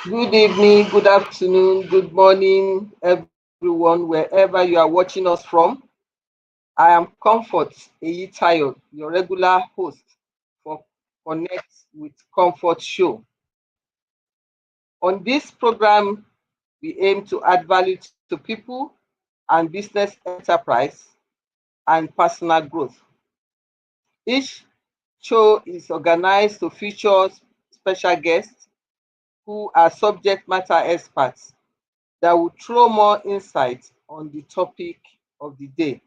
Good evening, good afternoon, good morning, everyone, wherever you are watching us from. I am Comfort Eyitayo, your regular host for Connect with Comfort show. On this program, we aim to add value to people and business enterprise and personal growth. Each show is organized to feature special guests who are subject matter experts that will throw more insight on the topic of the day.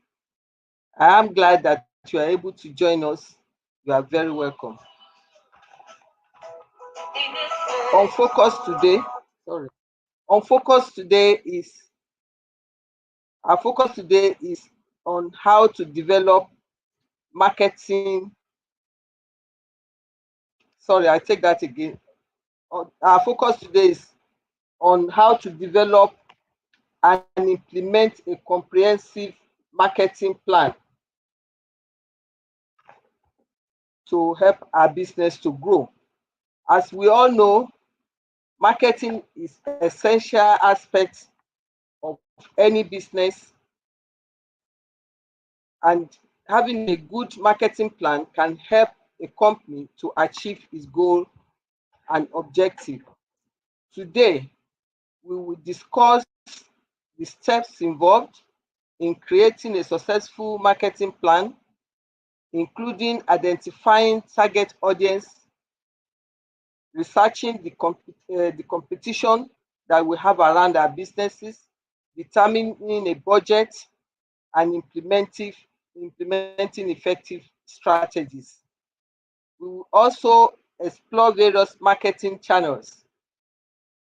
I am glad that you are able to join us. You are very welcome. On focus today, our focus today is on how to develop marketing. I take that again. Our focus today is on how to develop and implement a comprehensive marketing plan to help our business to grow. As we all know, marketing is an essential aspect of any business, and having a good marketing plan can help a company to achieve its goal and objective. Today, we will discuss the steps involved in creating a successful marketing plan, including identifying target audience, researching the competition that we have around our businesses, determining a budget, and implementing effective strategies. We will also explore various marketing channels,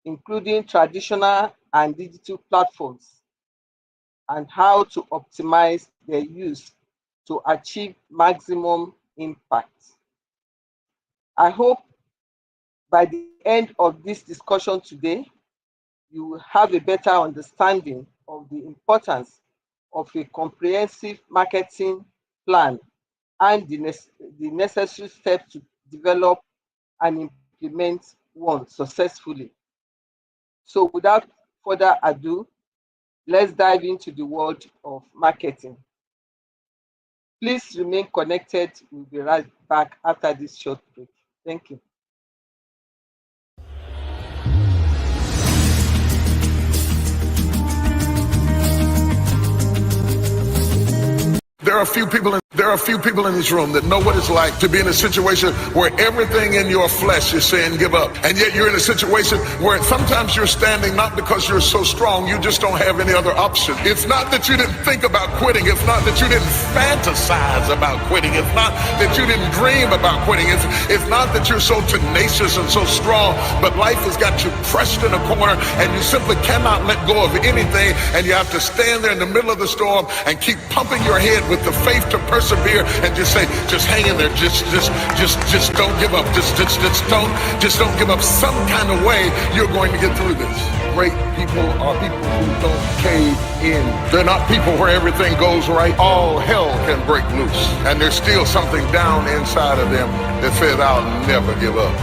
including traditional and digital platforms, and how to optimize their use to achieve maximum impact. I hope by the end of this discussion today, you will have a better understanding of the importance of a comprehensive marketing plan and the necessary steps to develop and implement one successfully. So without further ado, let's dive into the world of marketing. Please remain connected. We'll be right back after this short break. Thank you. There are a few people in this room that know what it's like to be in a situation where everything in your flesh is saying give up. And yet you're in a situation where sometimes you're standing not because you're so strong, you just don't have any other option. It's not that you didn't think about quitting. It's not that you didn't fantasize about quitting. It's not that you didn't dream about quitting. It's not that you're so tenacious and so strong, but life has got you pressed in a corner and you simply cannot let go of anything, and you have to stand there in the middle of the storm and keep pumping your head with the faith to persevere and just say, just hang in there, just don't give up, just don't give up. Some kind of way you're going to get through this. great people are people who don't cave in. They're not people where everything goes right. All hell can break loose. And there's still something down inside of them that says, I'll never give up.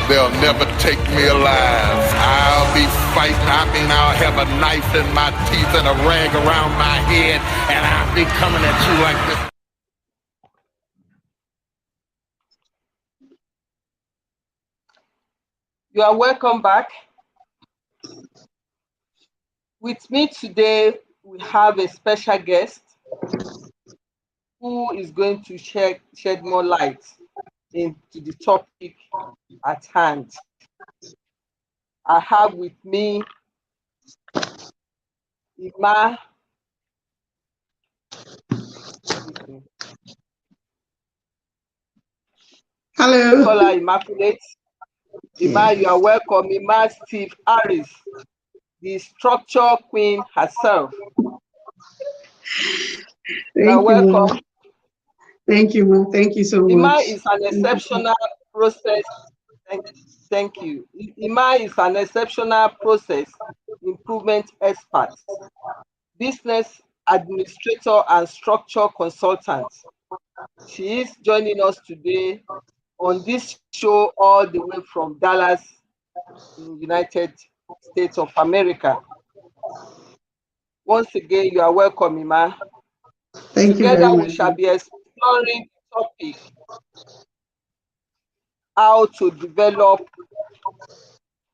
They'll never take me alive. I'll be fighting. I'll have a knife in my teeth and a rag around my head, and I'll be coming at you like this. You are welcome back. With me today, we have a special guest who is going to shed more light into the topic at hand. I have with me Imma. Hello. Call her Immaculate. Imma, you are welcome. Imma Steve-Harris, the structure queen herself. You are welcome. Thank you, Mom. Thank you so much. Imma is an exceptional process. Thank you. Imma is an exceptional process improvement expert, business administrator, and structure consultant. She is joining us today on this show all the way from Dallas, in the United States of America. Once again, you are welcome, Imma. Thank you very Together, much. we shall be exploring the topic, how to develop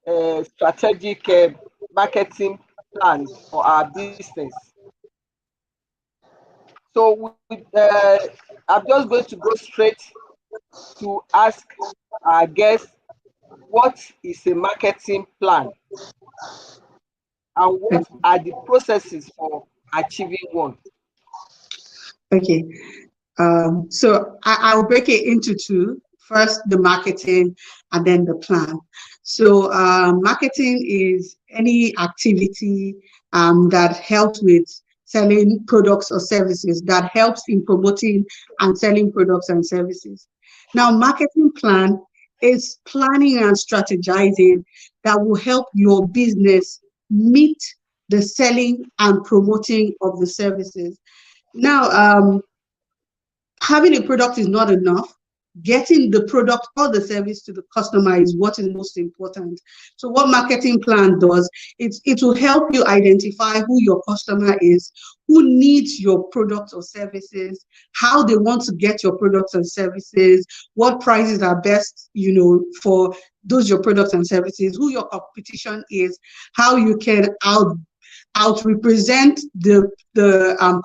a strategic marketing plan for our business. So I'm just going to go straight to ask our guest, what is a marketing plan? And what are the processes for achieving one? Okay. So I'll break it into two. First, the marketing, and then the plan. So marketing is any activity that helps with selling products or services, that helps in promoting and selling products and services. Now, marketing plan is planning and strategizing that will help your business meet the selling and promoting of the services. Now, having a product is not enough. Getting the product or the service to the customer is what is most important. So what marketing plan does, it will help you identify who your customer is, who needs your products or services, how they want to get your products and services, what prices are best, for those your products and services, who your competition is, how you can out-represent the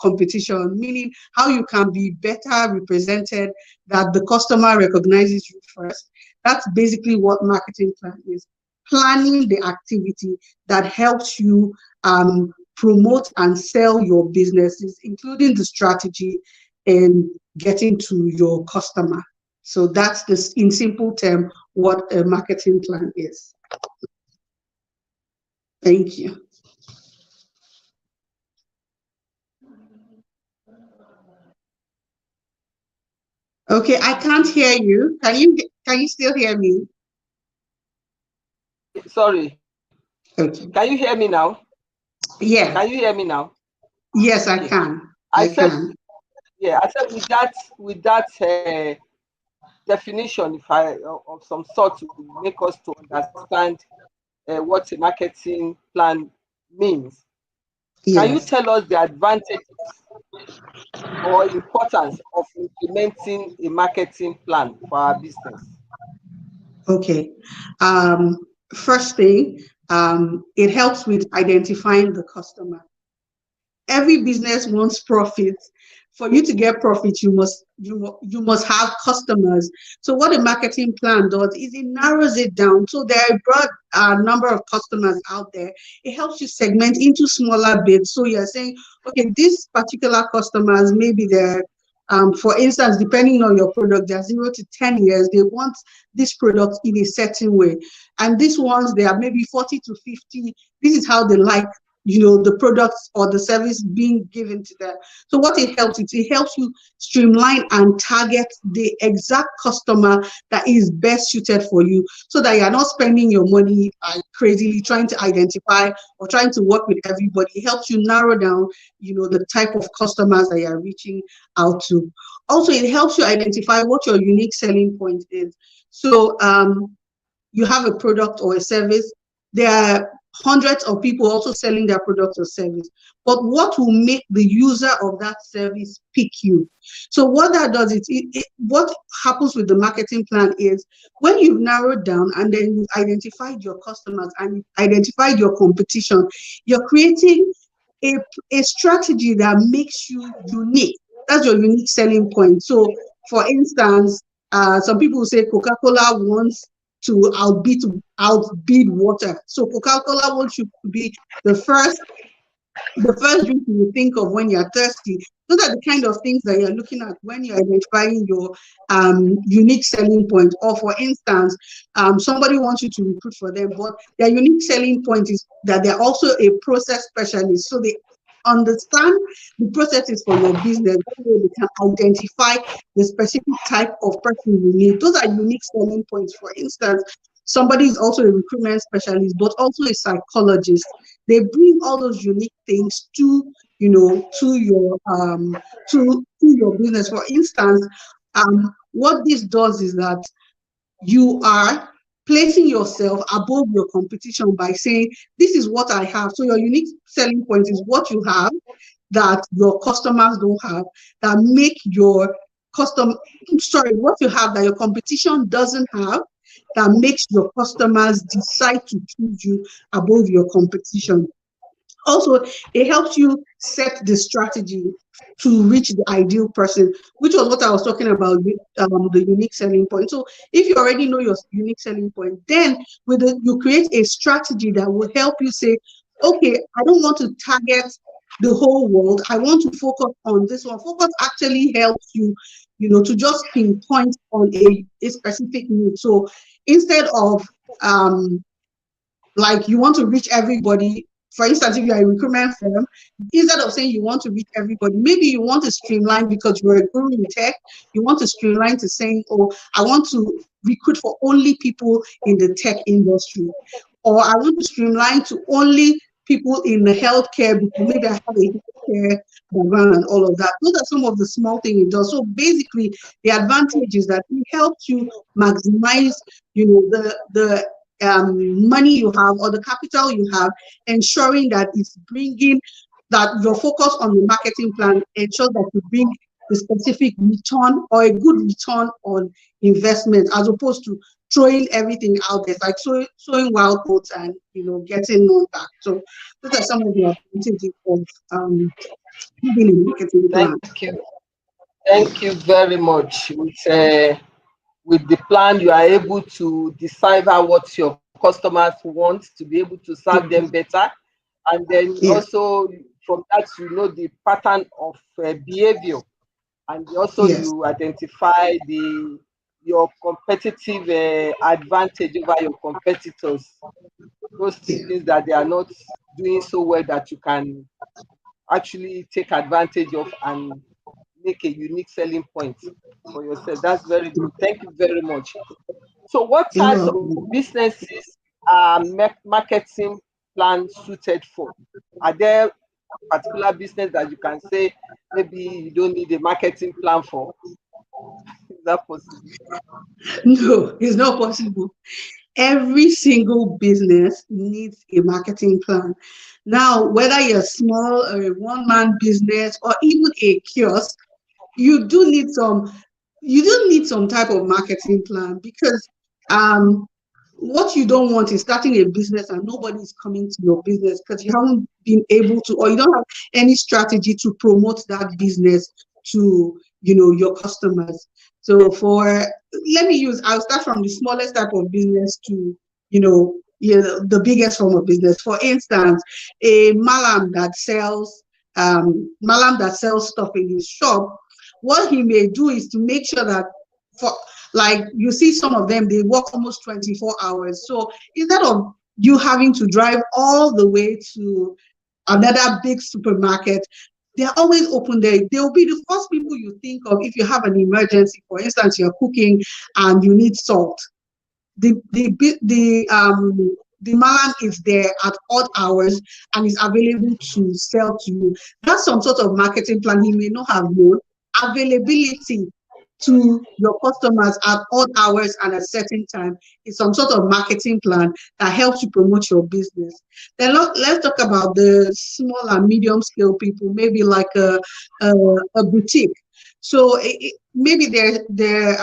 competition, meaning how you can be better represented, that the customer recognizes you first. That's basically what marketing plan is. Planning the activity that helps you promote and sell your businesses, including the strategy and getting to your customer. So that's in simple term what a marketing plan is. Thank you. Okay, I can't hear you. Can you still hear me? Sorry. Okay. Can you hear me now? Yeah. Can you hear me now? Yes, I can. I said with that definition, of some sort to make us to understand what a marketing plan means. Yes. Can you tell us the advantages or importance of implementing a marketing plan for our business? Okay. First thing, it helps with identifying the customer. Every business wants profit. For you to get profit, you must have customers. So what a marketing plan does is it narrows it down. So there are a broad number of customers out there. It helps you segment into smaller bits. So you're saying, okay, these particular customers, maybe they're, for instance, depending on your product, they're 0 to 10 years. They want this product in a certain way. And these ones, they are maybe 40 to 50. This is how they like the products or the service being given to them. So what it helps, it helps you streamline and target the exact customer that is best suited for you, so that you're not spending your money crazily trying to identify or trying to work with everybody. It helps you narrow down, the type of customers that you're reaching out to. Also, it helps you identify what your unique selling point is. So you have a product or a service, there are hundreds of people also selling their product or service, but what will make the user of that service pick you? So what that does is, what happens with the marketing plan is, when you've narrowed down and then you've identified your customers and you've identified your competition, you're creating a strategy that makes you unique. That's your unique selling point. So for instance, some people say Coca-Cola wants to outbid water. So Coca-Cola wants you to be the first drink you think of when you're thirsty. Those are the kind of things that you're looking at when you're identifying your unique selling point. Or for instance, somebody wants you to recruit for them, but their unique selling point is that they're also a process specialist. So they understand the processes for your business, they can identify the specific type of person you need. Those are unique selling points. For instance, somebody is also a recruitment specialist, but also a psychologist. They bring all those unique things to your business. For instance, what this does is that you are placing yourself above your competition by saying, this is what I have. So your unique selling point is what you have that your customers don't have, that make your what you have that your competition doesn't have, that makes your customers decide to choose you above your competition. Also, it helps you set the strategy to reach the ideal person, which was what I was talking about with the unique selling point. So if you already know your unique selling point, then you create a strategy that will help you say, okay, I don't want to target the whole world. I want to focus on this one. Focus actually helps you, to just pinpoint on a specific need. So instead of like you want to reach everybody. For instance, if you're a recruitment firm, instead of saying you want to reach everybody, maybe you want to streamline because you're a guru in tech. You want to streamline to saying, oh, I want to recruit for only people in the tech industry. Or I want to streamline to only people in the healthcare because maybe I have a healthcare background and all of that. Those are some of the small things it does. So basically, the advantage is that it helps you maximize, the money you have or the capital you have, ensuring that it's bringing that your focus on the marketing plan ensures that you bring the specific return or a good return on investment, as opposed to throwing everything out there, like sowing wild oats and getting none back. So those are some of the advantages of building a marketing plan. Thank you very much. With the plan, you are able to decipher what your customers want to be able to serve them better. And then also from that, the pattern of behavior. And also you identify your competitive advantage over your competitors. Those things that they are not doing so well that you can actually take advantage of and make a unique selling point for yourself. That's very good. Thank you very much. So what types of businesses are marketing plans suited for? Are there particular business that you can say maybe you don't need a marketing plan for? Is that possible? No, it's not possible. Every single business needs a marketing plan. Now, whether you're small or a one-man business or even a kiosk, you do need some type of marketing plan, because what you don't want is starting a business and nobody's coming to your business because you haven't been able to, or you don't have any strategy to promote that business to your customers. So I'll start from the smallest type of business to the biggest form of business. For instance, a malam that sells stuff in his shop. What he may do is to make sure that, like you see some of them, they work almost 24 hours. So instead of you having to drive all the way to another big supermarket. They're always open there. They'll be the first people you think of if you have an emergency. For instance, you're cooking and you need salt. The man is there at odd hours and is available to sell to you. That's some sort of marketing plan he may not have known. Availability to your customers at odd hours and a certain time is some sort of marketing plan that helps you promote your business. Then let's talk about the small and medium scale people, maybe like a boutique. So maybe their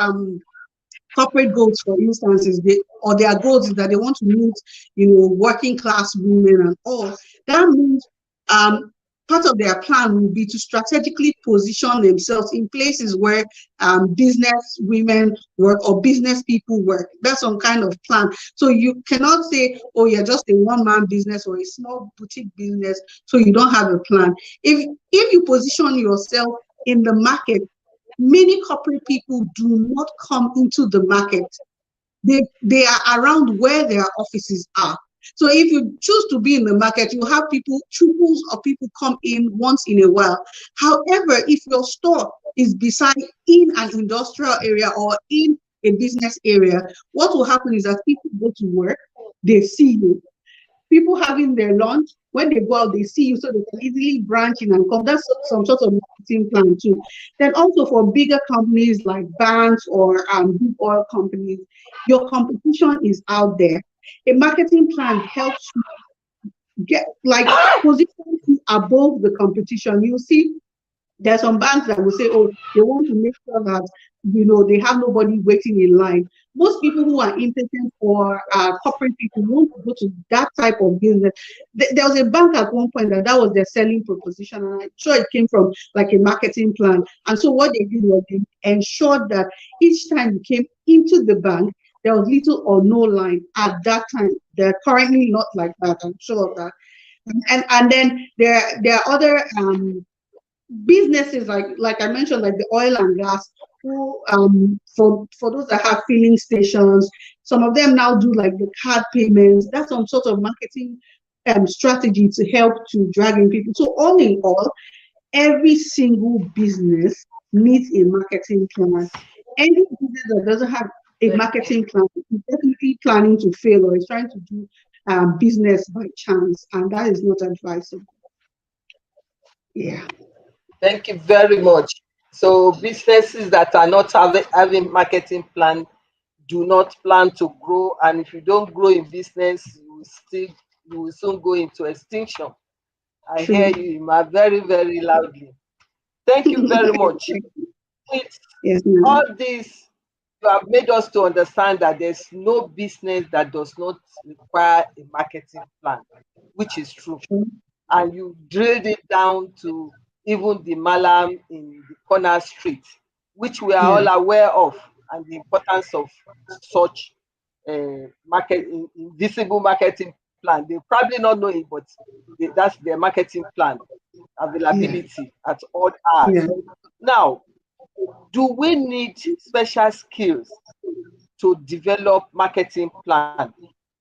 corporate goals, for instance, is their goals is that they want to meet, working class women and all. That means part of their plan will be to strategically position themselves in places where business women work or business people work. That's some kind of plan. So you cannot say, oh, you're just a one-man business or a small boutique business, so you don't have a plan. If you position yourself in the market, many corporate people do not come into the market. They are around where their offices are. So if you choose to be in the market, you have triples of people come in once in a while. However, if your store is beside in an industrial area or in a business area, what will happen is that people go to work, they see you. People having their lunch, when they go out, they see you, so they can easily branch in and come. That's some sort of marketing plan too. Then also for bigger companies like banks or big oil companies, your competition is out there. A marketing plan helps you get position you above the competition. You see, there are some banks that will say, oh, they want to make sure that they have nobody waiting in line. Most people who are impatient or corporate people want to go to that type of business. There was a bank at one point that was their selling proposition, and I'm sure it came from like a marketing plan. And so what they did was they ensured that each time you came into the bank, there was little or no line at that time. They're currently not like that, I'm sure of that. And then there are other businesses like I mentioned, like the oil and gas, who for those that have filling stations, some of them now do like the card payments. That's some sort of marketing strategy to help to drag in people. So all in all, every single business needs a marketing plan. Any business that doesn't have a marketing plan is definitely planning to fail or is trying to do business by chance, and that is not advisable. Yeah. Thank you very much. So businesses that are not having marketing plan do not plan to grow, and if you don't grow in business, you will soon go into extinction. I hear you, Imma, very, very loudly. Thank you very much. Yes, all this, you have made us to understand that there's no business that does not require a marketing plan, which is true. And you drilled it down to even the Malam in the corner street, which we are all aware of, and the importance of such invisible marketing plan. They probably not know it, but that's their marketing plan, availability at odd hours. Now, do we need special skills to develop marketing plan?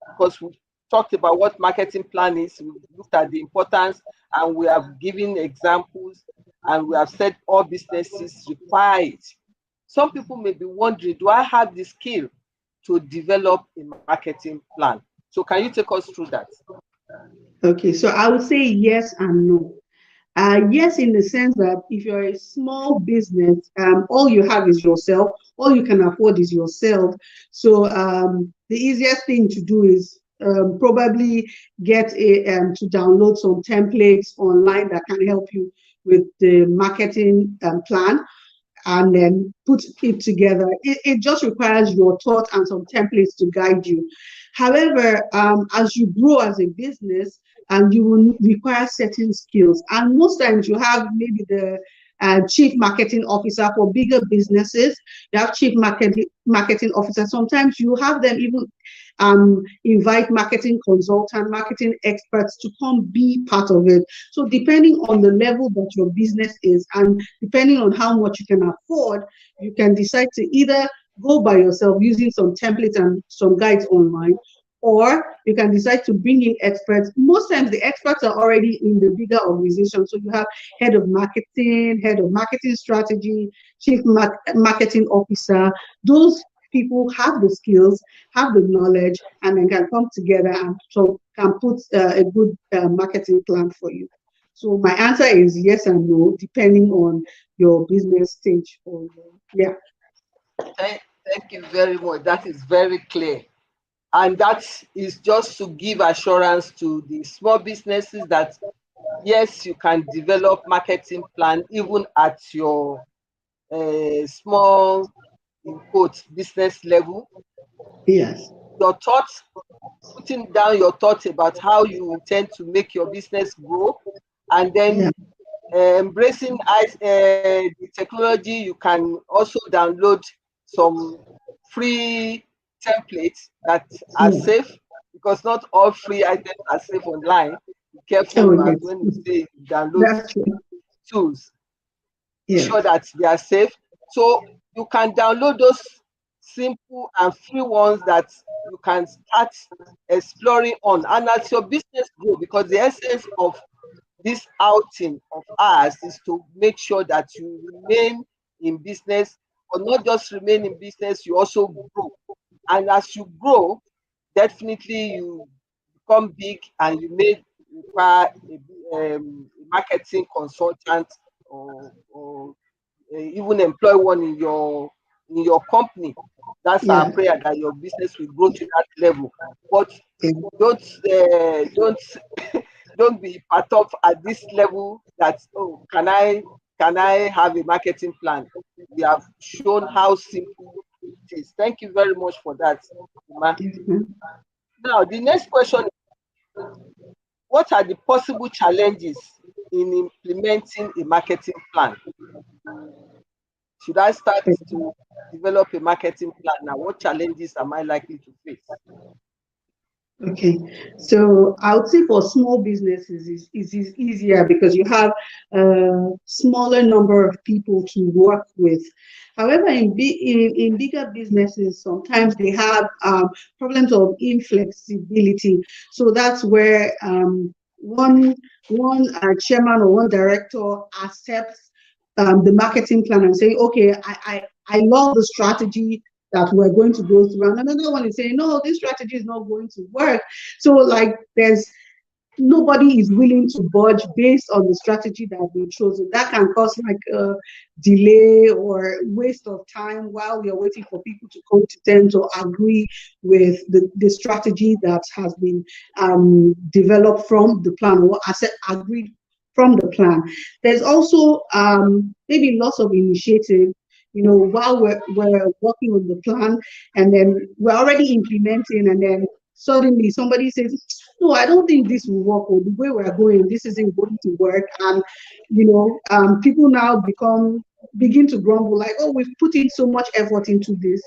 Because we talked about what marketing plan is, we looked at the importance, and we have given examples, and we have said all businesses require it. Some people may be wondering, do I have the skill to develop a marketing plan? So can you take us through that? Okay, so I would say yes and no. Yes, in the sense that if you're a small business, all you have is yourself, all you can afford is yourself. So the easiest thing to do is probably get to download some templates online that can help you with the marketing plan, and then put it together. It just requires your thought and some templates to guide you. However, as you grow as a business, you will require certain skills. And most times you have maybe the chief marketing officer for bigger businesses. You have chief marketing officer. Sometimes you have them even invite marketing consultant, marketing experts to come be part of it. So depending on the level that your business is, and depending on how much you can afford, you can decide to either go by yourself using some templates and some guides online, or you can decide to bring in experts. Most times the experts are already in the bigger organization. So you have head of marketing strategy, chief marketing officer. Those people have the skills, have the knowledge, and then can come together and so can put a good marketing plan for you. So my answer is yes and no, depending on your business stage. Or yeah. Thank you very much. That is very clear. And that is just to give assurance to the small businesses that yes, you can develop marketing plan even at your small, in quotes, business level. Yes. Your thoughts, putting down your thoughts about how you intend to make your business grow, and then Yeah. embracing the technology. You can also download some free templates that are Yeah. safe, because not all free items are safe online. Be Oh careful as yes. when you say you download That's true. tools. Be sure Yes. that they are safe. So you can download those simple and free ones that you can start exploring on. And as your business grow, because the essence of this outing of ours is to make sure that you remain in business, or not just remain in business, you also grow. And as you grow, definitely you become big and you may require a marketing consultant, or even employ one in your company. That's our Yeah. prayer, that your business will grow to that level. But Yeah. don't don't be part of at this level that, oh, can I have a marketing plan? We have shown how simple it is. Thank you very much for that, Imma. Mhm. Now the next question is, what are the possible challenges in implementing a marketing plan? Should I start to develop a marketing plan now? What challenges am I likely to face? Okay, so I would say for small businesses is easier because you have a smaller number of people to work with. However, in bigger businesses, sometimes they have problems of inflexibility. So that's where one chairman or one director accepts the marketing plan and say, okay, I love the strategy that we're going to go through. And another one is saying, no, this strategy is not going to work. So like there's nobody is willing to budge based on the strategy that we chose. That can cause like a delay or waste of time while we are waiting for people to come to terms or agree with the strategy that has been developed from the plan, or agreed from the plan. There's also maybe lots of initiative, while we're working on the plan, and then we're already implementing, and then suddenly somebody says, no, I don't think this will work, or the way we're going, this isn't going to work. And people now begin to grumble, like, oh, we've put in so much effort into this,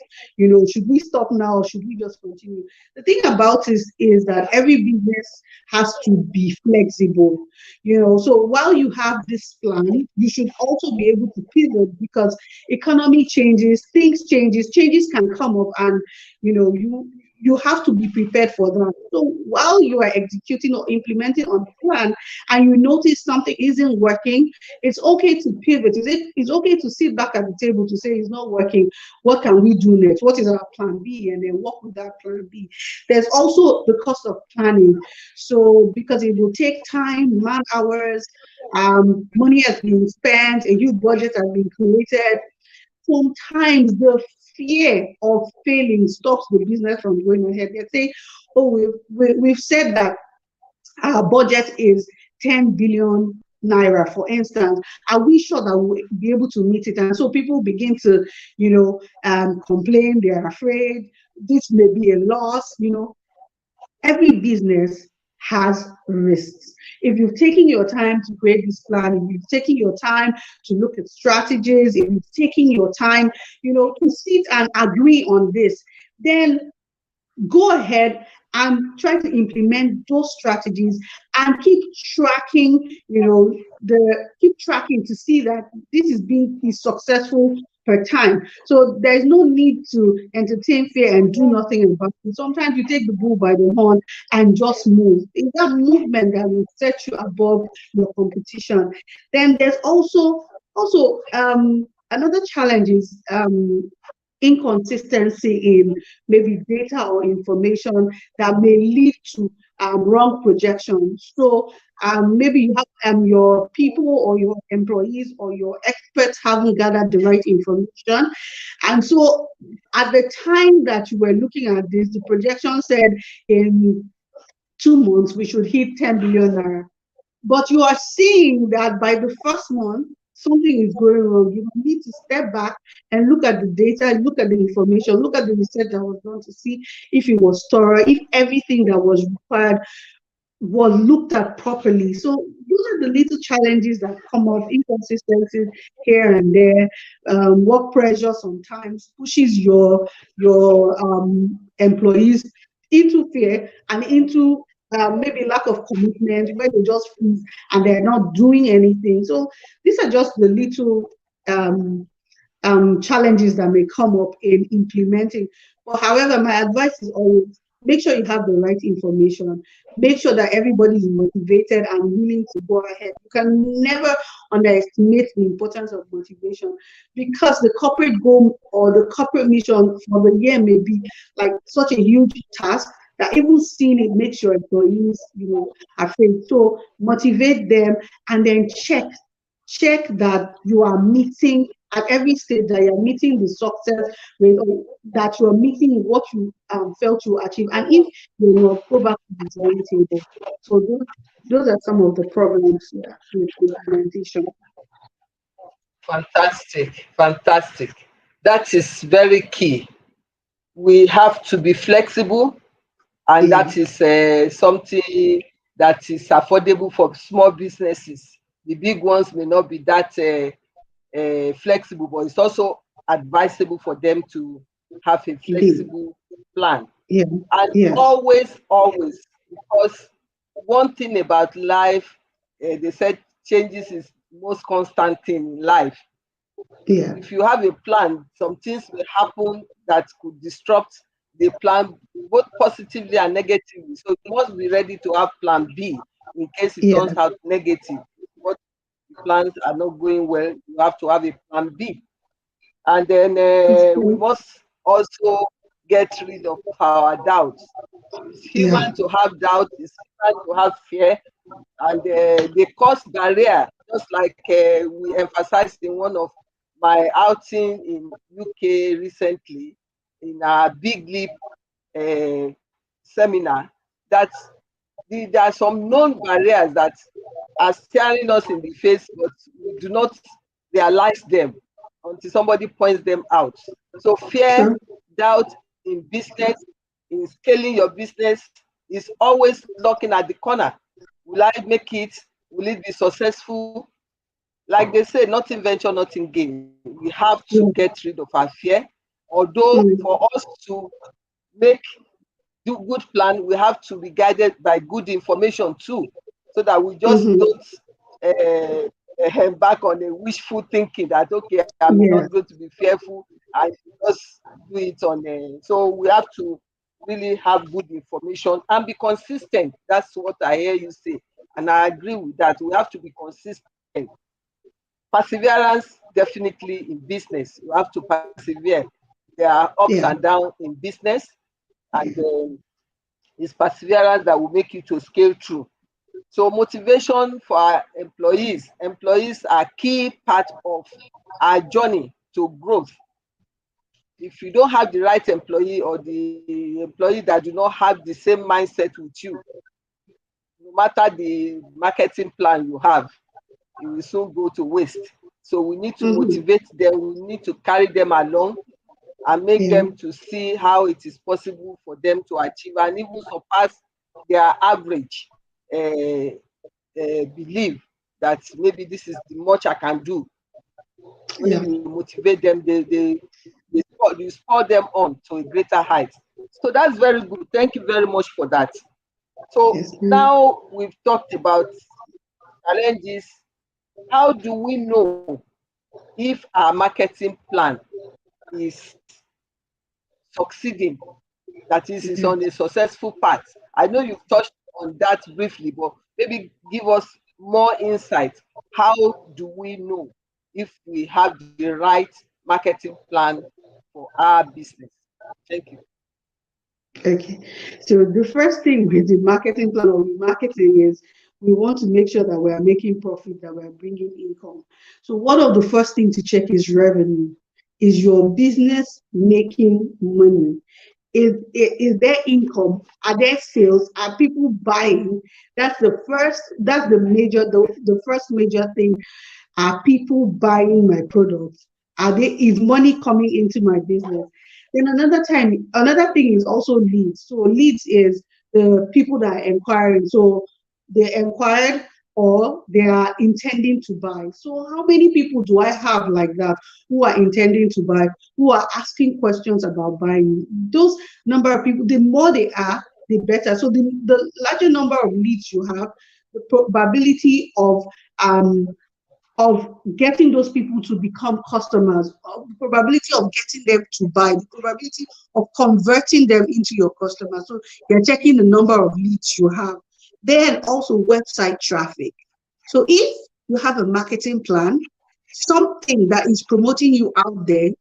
should we stop now, or should we just continue? The thing about this is that every business has to be flexible. So while you have this plan, you should also be able to pivot, because economy changes, changes can come up, and you have to be prepared for that. So while you are executing or implementing on the plan and you notice something isn't working, it's okay to pivot. It's okay to sit back at the table to say it's not working. What can we do next? What is our plan B? And then work with that plan B. There's also the cost of planning. So because it will take time, man hours, money has been spent, a huge budget has been created. Sometimes the fear of failing stops the business from going ahead. They say, oh, we've said that our budget is 10 billion naira, for instance. Are we sure that we'll be able to meet it? And so people begin to, complain. They're afraid this may be a loss. Every business has risks. If you've taken your time to create this plan, if you've taken your time to look at strategies, if you've taken your time, to sit and agree on this, then go ahead and try to implement those strategies and keep tracking, keep tracking to see that this is successful per time. So there's no need to entertain fear and do nothing about it. Sometimes you take the bull by the horn and just move. It's that movement that will set you above your competition. Then there's also another challenge is inconsistency in maybe data or information that may lead to wrong projections. So maybe you have your people or your employees or your experts haven't gathered the right information. And so at the time that you were looking at this, the projection said in 2 months we should hit 10 billion naira. But you are seeing that by the first month, something is going wrong. You need to step back and look at the data, look at the information, look at the research that was done to see if it was thorough, if everything that was required was looked at properly. So those are the little challenges that come up, inconsistencies here and there. Work pressure sometimes pushes your employees into fear and into maybe lack of commitment where they just freeze and they're not doing anything. So these are just the little challenges that may come up in implementing. But however, my advice is always make sure you have the right information. Make sure that everybody is motivated and willing to go ahead. You can never underestimate the importance of motivation because the corporate goal or the corporate mission for the year may be like such a huge task that even seeing it makes your employees, afraid. So motivate them and then check that you are meeting at every stage, that you're meeting the success rate, or that you're meeting what you felt to achieve. And if you go back to the drawing table. So those are some of the problems with implementation. Fantastic, fantastic. That is very key. We have to be flexible, and Yeah, that is something that is affordable for small businesses. The big ones may not be that flexible, but it's also advisable for them to have a indeed. flexible plan. Yeah, And yes, always, always, because one thing about life, they said changes is most constant thing in life. yeah, If you have a plan, some things will happen that could disrupt the plan, both positively and negatively. So you must be ready to have plan B in case it yeah. turns out negative. What plans are not going well, you have to have a plan B. And then It's we true. must also get rid of our doubts. It's Yeah, human to have doubt, it's human to have fear, and they cause barrier, just like we emphasized in one of my outing in UK recently, in our Big Leap uh, seminar, that there are some known barriers that are staring us in the face, but we do not realize them until somebody points them out. So fear, true. doubt in business, in scaling your business, is always knocking at the corner. Will I make it? Will it be successful? Like they say, nothing venture, nothing gain. We have to Yeah. get rid of our fear. Although Mm. for us to make do good plan, we have to be guided by good information too, so that we just Mm-hmm. don't embark on a wishful thinking that okay, I'm not Yeah, going to be fearful and just do it on. So we have to really have good information and be consistent. That's what I hear you say, and I agree with that. We have to be consistent. Perseverance definitely in business. You have to persevere. There are ups yeah, and downs in business, and yeah, it's perseverance that will make you to scale through. So motivation for our employees. Employees are key part of our journey to growth. If you don't have the right employee or the employee that do not have the same mindset with you, no matter the marketing plan you have, it will soon go to waste. So we need to mm-hmm. motivate them. We need to carry them along and make Yeah, them to see how it is possible for them to achieve and even surpass their average belief that maybe this is the much I can do. When yeah. you motivate them, you spur them on to a greater height. So that's very good. Thank you very much for that. So Yes, ma'am. now we've talked about challenges. How do we know? if our marketing plan is succeeding, that is on a successful path. I know you've touched on that briefly, but maybe give us more insight. How do we know if we have the right marketing plan for our business? Thank you. Okay. So the first thing with the marketing plan or marketing is we want to make sure that we are making profit, that we are bringing income. So one of the first thing to check is revenue. Is your business making money? Is there income? Are there sales? Are people buying? That's the first major thing. Are people buying my products? Is money coming into my business? Then another thing is also leads. So leads is the people that are inquiring. So they inquired or they are intending to buy. So how many people do I have like that who are intending to buy, who are asking questions about buying? Those number of people, the more they are, the better. So the larger number of leads you have, the probability of getting those people to become customers, the probability of getting them to buy, the probability of converting them into your customers. So you're checking the number of leads you have. Then also website traffic. So if you have a marketing plan, something that is promoting you out there,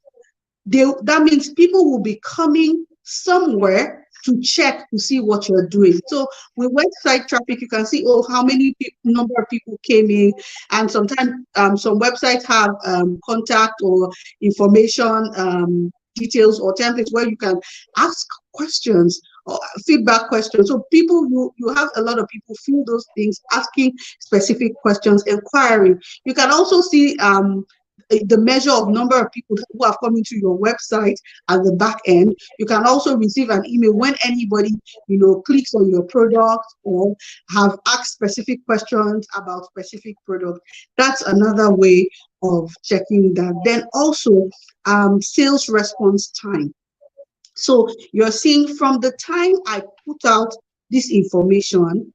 that means people will be coming somewhere to check to see what you're doing. So with website traffic, you can see, oh, how many number of people came in, and sometimes some websites have contact or information details or templates where you can ask questions or feedback questions. So you have a lot of people fill those things, asking specific questions, inquiring. You can also see the measure of number of people who have come into your website at the back end. You can also receive an email when anybody, clicks on your product or have asked specific questions about specific product. That's another way of checking that. Then also sales response time. So you're seeing from the time I put out this information,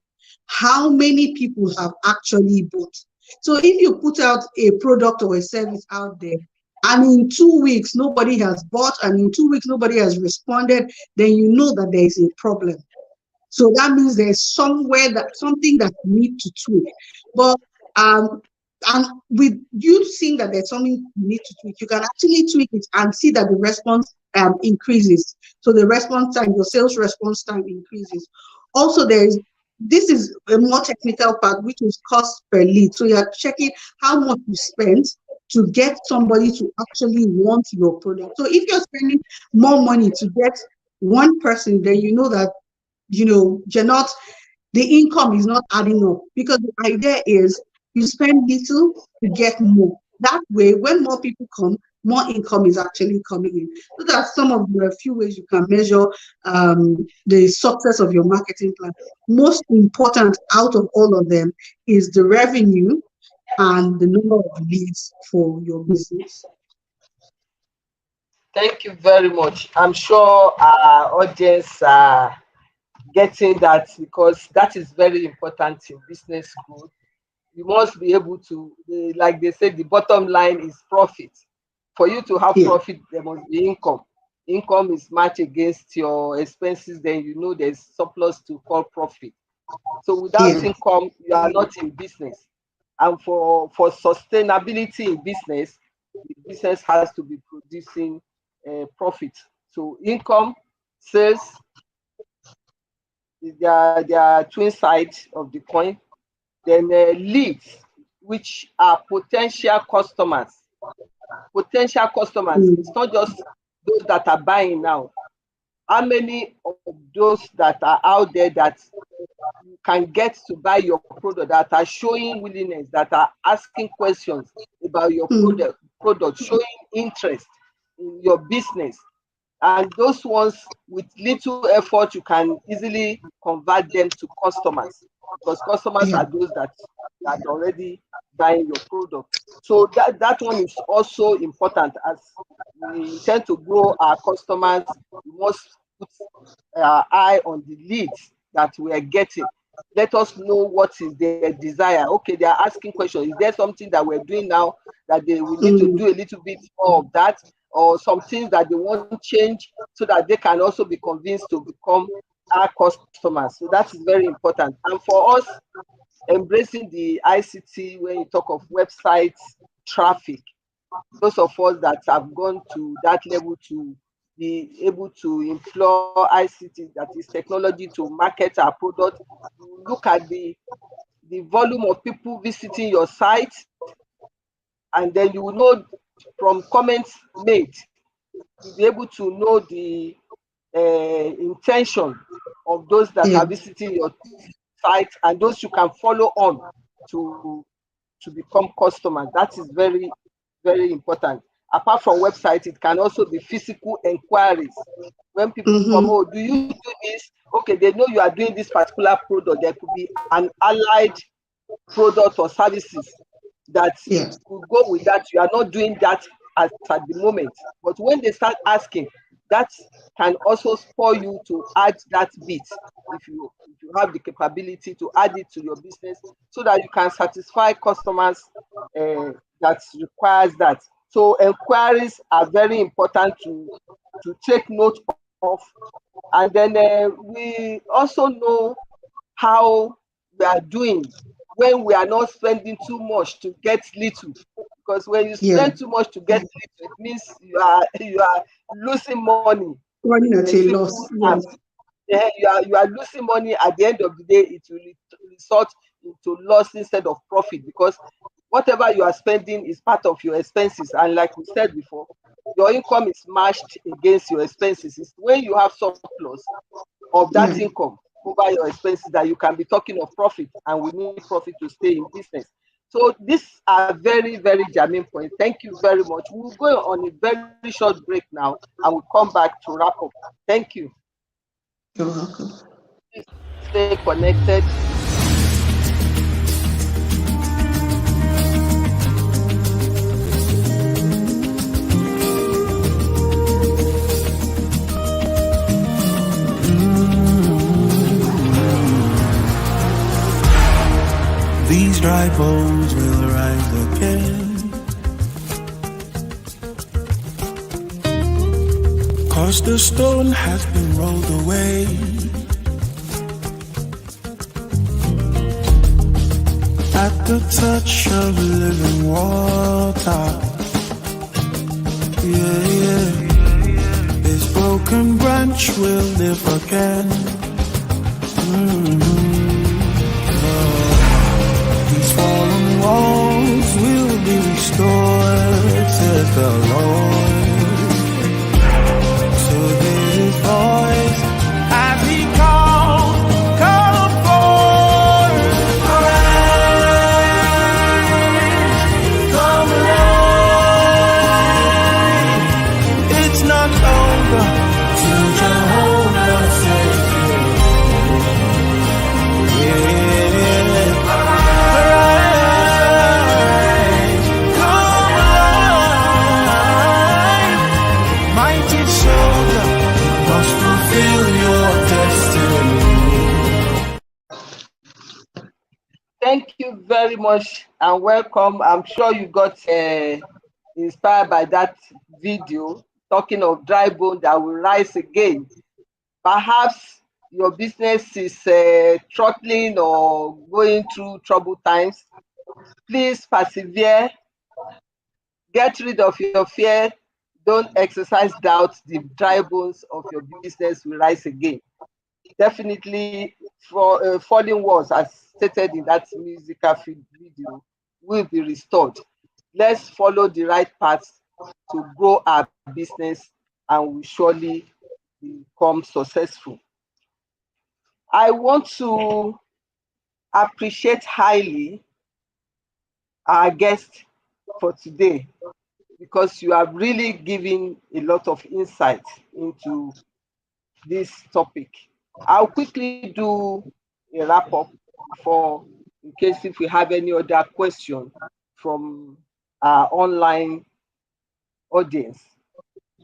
how many people have actually bought. So if you put out a product or a service out there, and in 2 weeks nobody has bought, and in 2 weeks nobody has responded, then you know that there is a problem. So that means there's something that you need to tweak. But and with you seeing that there's something you need to tweak, you can actually tweak it and see that the response increases. So the response time, your sales response time increases. Also, this is a more technical part, which is cost per lead. So you're checking how much you spent to get somebody to actually want your product. So if you're spending more money to get one person, then you know that you're not, the income is not adding up, because the idea is you spend little to get more. That way, when more people come, more income is actually coming in. So that's some of the few ways you can measure the success of your marketing plan. Most important out of all of them is the revenue and the number of leads for your business. Thank you very much. I'm sure our audience are getting that, because that is very important in business growth. You must be able to, like they say, the bottom line is profit. For you to have profit, there must be income. Income is matched against your expenses, then there's surplus to call profit. So without income, you are not in business. And for sustainability in business, the business has to be producing profit. So income, sales, they are twin sides of the coin. Then leads, which are potential customers. Potential customers. It's not just those that are buying now. How many of those that are out there that you can get to buy your product, that are showing willingness, that are asking questions about your product, showing interest in your business? And those ones, with little effort, you can easily convert them to customers, because customers are those that are already buying your product. So that one is also important. As we intend to grow our customers, we must put our eye on the leads that we are getting. let us know what is their desire. Okay, they are asking questions. Is there something that we're doing now that they will need to do a little bit more of that, or some things that they want to change so that they can also be convinced to become our customers? So that is very important. And for us, embracing the ICT, when you talk of websites traffic, those of us that have gone to that level to be able to employ ICT, that is technology, to market our product, you look at the volume of people visiting your site, and then you will know from comments made, you'll be able to know the intention of those that Yeah. are visiting your site, and those you can follow on to become customers. That is very, very important. Apart from website, it can also be physical inquiries. When people come, oh, do you do this? Okay, they know you are doing this particular product. There could be an allied product or services that Yeah. could go with that. You are not doing that at the moment. But when they start asking, that can also spur you to add that bit, if you have the capability to add it to your business, so that you can satisfy customers that requires that. So enquiries are very important to take note of. And then we also know how we are doing when we are not spending too much to get little. Because when you Yeah. spend too much to get little, it means you are losing money. Running In at a a simple loss. term, Yes. you are losing money. At the end of the day, it will result into loss instead of profit, because whatever you are spending is part of your expenses. And like we said before, your income is matched against your expenses. It's when you have surplus of that Yeah. income over your expenses that you can be talking of profit, and we need profit to stay in business. So these are very, very germane points. Thank you very much. We'll go on a very short break now, and we'll come back to wrap up. Thank you. You're welcome. Stay connected. These dry bones will rise again, 'cause the stone has been rolled away. At the touch of living water, yeah, yeah. This broken branch will live again. These fallen walls will be restored, says the Lord. To his voice as he calls, come forth, arise, come alive. It's not over till Jehovah says Thank you very much and welcome. I'm sure you got inspired by that video talking of dry bone that will rise again. Perhaps your business is throttling or going through troubled times. Please persevere. Get rid of your fear. Don't exercise doubt. The dry bones of your business will rise again. Definitely, for falling walls, as stated in that musical video, will be restored. Let's follow the right path to grow our business, and we surely become successful. I want to appreciate highly our guest for today, because you have really given a lot of insight into this topic. I'll quickly do a wrap up before, in case if we have any other question from our online audience.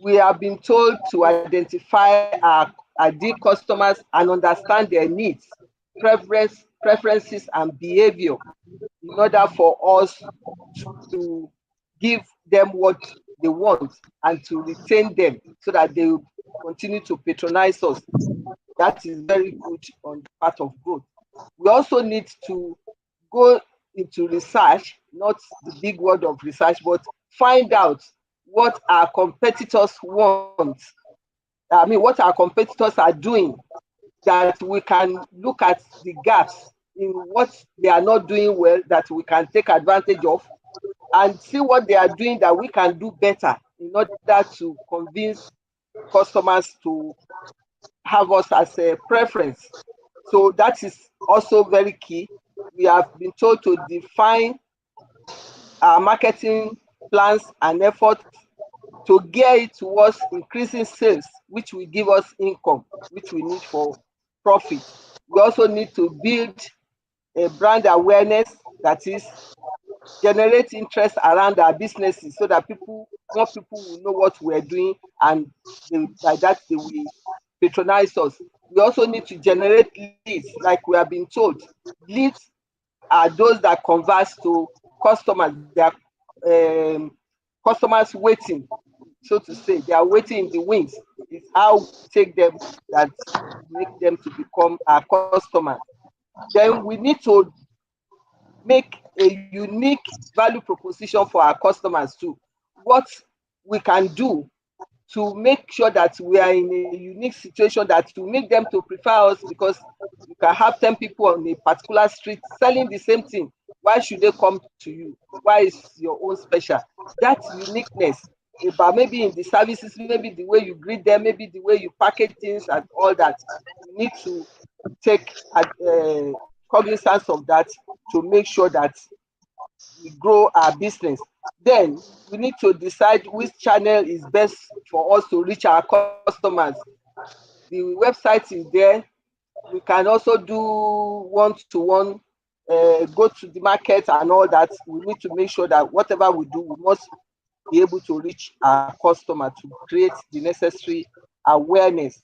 We have been told to identify our ideal customers and understand their needs. preferences and behavior in order for us to give them what they want and to retain them so that they will continue to patronize us. That is very good on the part of growth. We also need to go into research, not the big word of research, but find out what our competitors want. I mean, what our competitors are doing, that we can look at the gaps in what they are not doing well, that we can take advantage of, and see what they are doing that we can do better in order to convince customers to have us as a preference. So that is also very key. We have been told to define our marketing plans and efforts to gear it towards increasing sales, which will give us income, which we need for profit. We also need to build a brand awareness, that is, generate interest around our businesses so that more people will know what we're doing, and by that they will patronize us. We also need to generate leads, like we have been told. Leads are those that convert to customers. They are customers waiting, so to say. They are waiting in the wings. It's how we take them that make them to become our customers. Then we need to make a unique value proposition for our customers too. What we can do to make sure that we are in a unique situation that to make them to prefer us, because you can have 10 people on a particular street selling the same thing. Why should they come to you? Why is your own special? That uniqueness, but maybe in the services, maybe the way you greet them, maybe the way you package things and all that. You need to take cognizance of that to make sure that we grow our business. Then we need to decide which channel is best for us to reach our customers. The website is there. We can also do one-to-one, go to the market and all that. We need to make sure that whatever we do, we must be able to reach our customer to create the necessary awareness.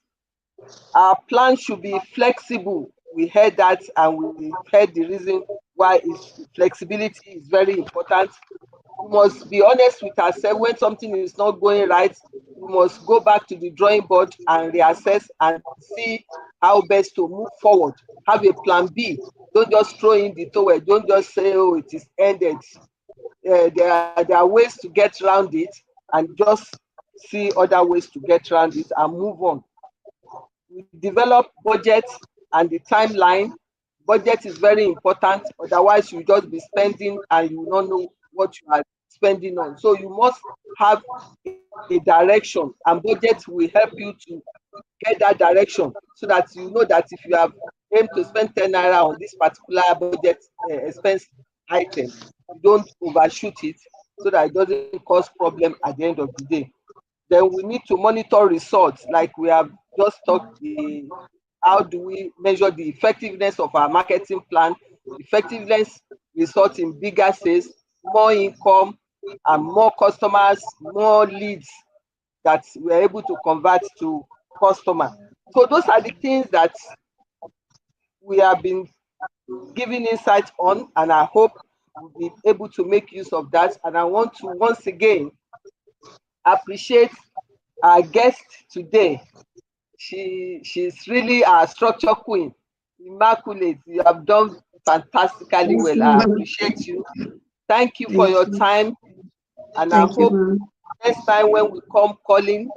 Our plan should be flexible. We heard that, and we heard the reason why flexibility is very important. We must be honest with ourselves. When something is not going right, we must go back to the drawing board and reassess and see how best to move forward. Have a plan B. Don't just throw in the towel. Don't just say, oh, it is ended. There are ways to get around it, and just see other ways to get around it and move on. We develop budget and the timeline. Budget is very important. Otherwise, you just be spending and you will not know what you are spending on. So you must have a direction, and budget will help you to get that direction, so that you know that if you have aimed to spend 10 naira on this particular budget expense item, you don't overshoot it, so that it doesn't cause problem at the end of the day. Then we need to monitor results, like we have just talked. How do we measure the effectiveness of our marketing plan? Effectiveness results in bigger sales, more income, and more customers, more leads that we're able to convert to customers. So those are the things that we have been giving insight on, and I hope we'll be able to make use of that. And I want to once again appreciate our guest today. She's really our structure queen, immaculate. You have done fantastically well. I appreciate you. Thank you for your time, and I hope next time when we come calling,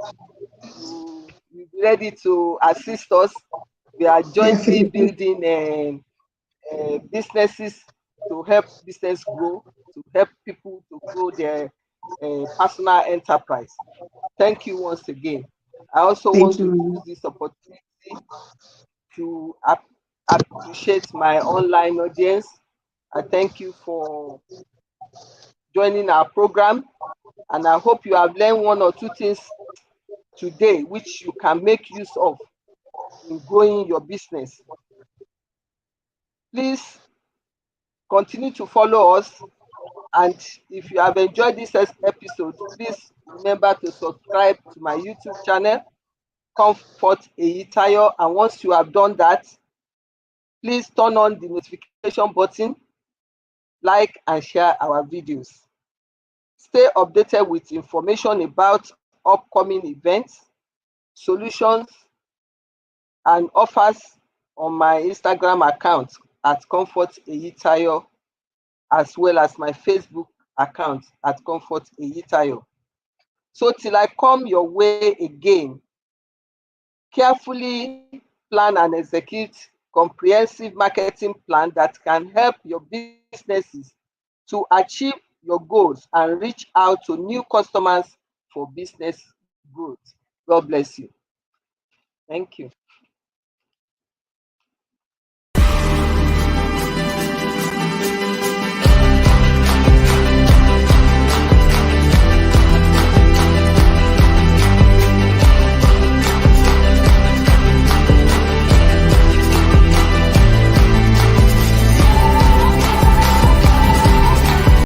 you'll be ready to assist us. We are jointly building businesses to help business grow, to help people to grow their personal enterprise. Thank you once again. I also want to use this opportunity to appreciate my online audience. I thank you for joining our program, and I hope you have learned one or two things today which you can make use of in growing your business. Please continue to follow us, and if you have enjoyed this episode, please remember to subscribe to my YouTube channel, Comfort Eyitayo, and once you have done that, Please turn on the notification button, like and share our videos. Stay updated with information about upcoming events, solutions, and offers on my Instagram account at Comfort Eyitayo, as well as my Facebook account at Comfort Eyitayo. So till I come your way again, carefully plan and execute comprehensive marketing plan that can help your businesses to achieve your goals and reach out to new customers for business growth. God bless you. Thank you.